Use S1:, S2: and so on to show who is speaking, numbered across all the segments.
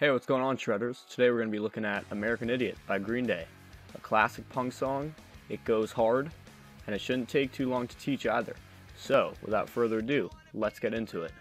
S1: Hey, what's going on, Shredders? Today we're going to be looking at American Idiot by Green Day. A classic punk song, it goes hard, and it shouldn't take too long to teach either. So, without further ado, let's get into it.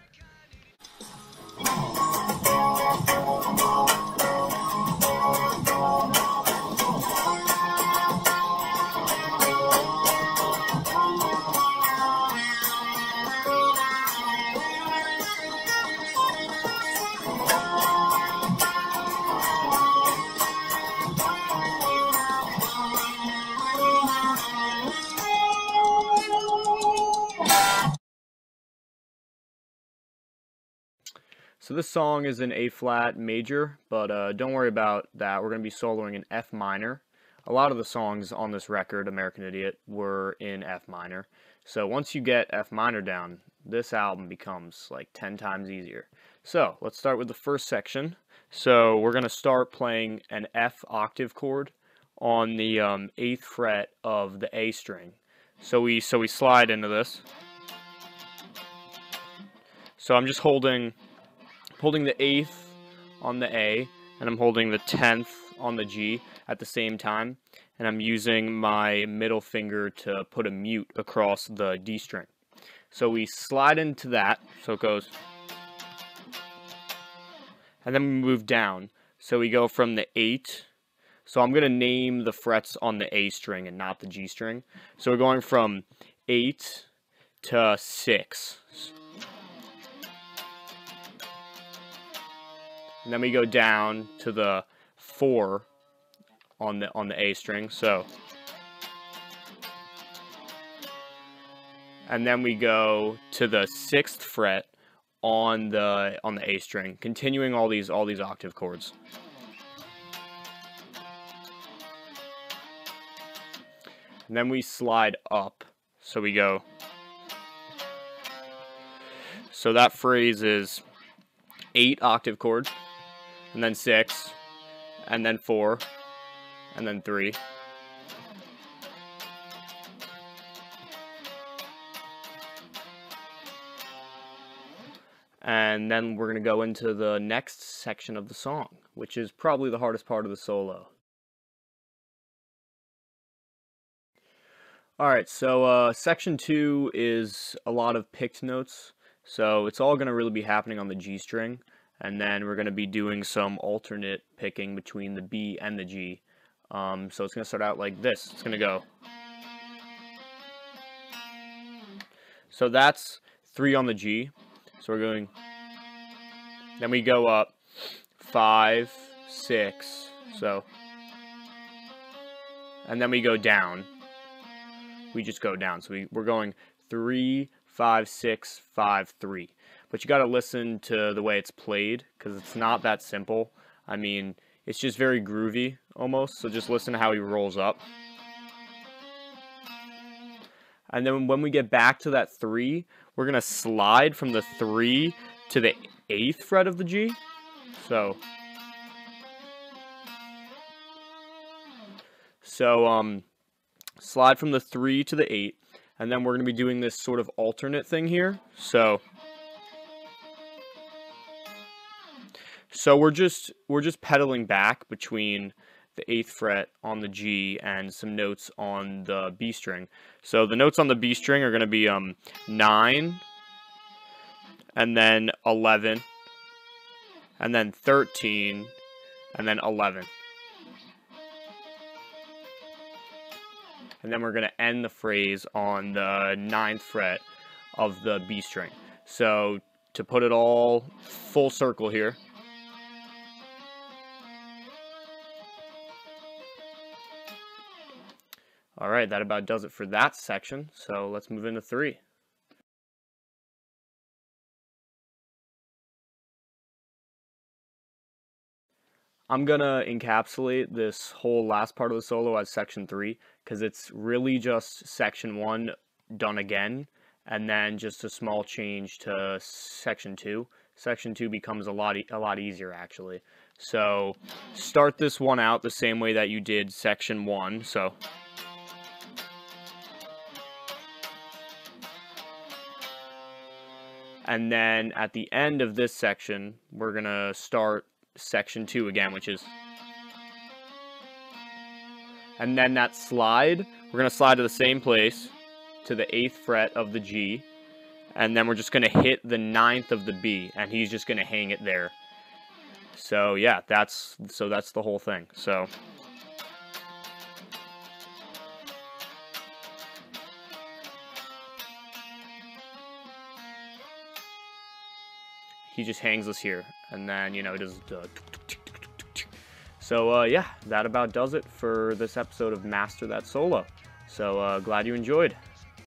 S1: So this song is in A flat major, but don't worry about that. We're going to be soloing in F minor. A lot of the songs on this record, American Idiot, were in F minor. So once you get F minor down, this album becomes like 10 times easier. So let's start with the first section. So we're going to start playing an F octave chord on the 8th fret of the A string. So we slide into this. So I'm just holding the 8th on the A, and I'm holding the 10th on the G at the same time, and I'm using my middle finger to put a mute across the D string. So we slide into that, so it goes, and then we move down. So we go from the 8, so I'm going to name the frets on the A string and not the G string. So we're going from 8 to 6. And then we go down to the 4 on the A string. So, and then we go to the 6th fret on the A string, continuing all these octave chords. And then we slide up. So we go. So that phrase is 8 octave chord, and then 6, and then 4, and then 3. And then we're going to go into the next section of the song, which is probably the hardest part of the solo. Alright, so section 2 is a lot of picked notes, so it's all going to really be happening on the G string. And then we're going to be doing some alternate picking between the B and the G. So it's going to start out like this. It's going to go. So that's 3 on the G. So we're going. Then we go up 5, 6. So. And then we go down. We just go down. So we're going 3, 5, 6, 5, 3. But you got to listen to the way it's played, because it's not that simple. I mean, it's just very groovy, almost. So just listen to how he rolls up. And then when we get back to that 3, we're going to slide from the 3 to the 8th fret of the G. So slide from the 3 to the 8. And then we're going to be doing this sort of alternate thing here. So we're just pedaling back between the 8th fret on the G and some notes on the B string. So the notes on the B string are going to be 9, and then 11, and then 13, and then 11. And then we're going to end the phrase on the 9th fret of the B string. So to put it all full circle here. Alright, that about does it for that section, so let's move into 3. I'm gonna encapsulate this whole last part of the solo as section 3, because it's really just section 1 done again, and then just a small change to section 2. Section 2 becomes a lot easier, actually. So start this one out the same way that you did section 1, so. And then at the end of this section, we're going to start section 2 again, which is, and then that slide, we're going to slide to the same place, to the 8th fret of the G, and then we're just going to hit the 9th of the B, and he's just going to hang it there. So yeah, that's the whole thing. So he just hangs us here, and then, you know, does the. So yeah, that about does it for this episode of Master That Solo. So glad you enjoyed.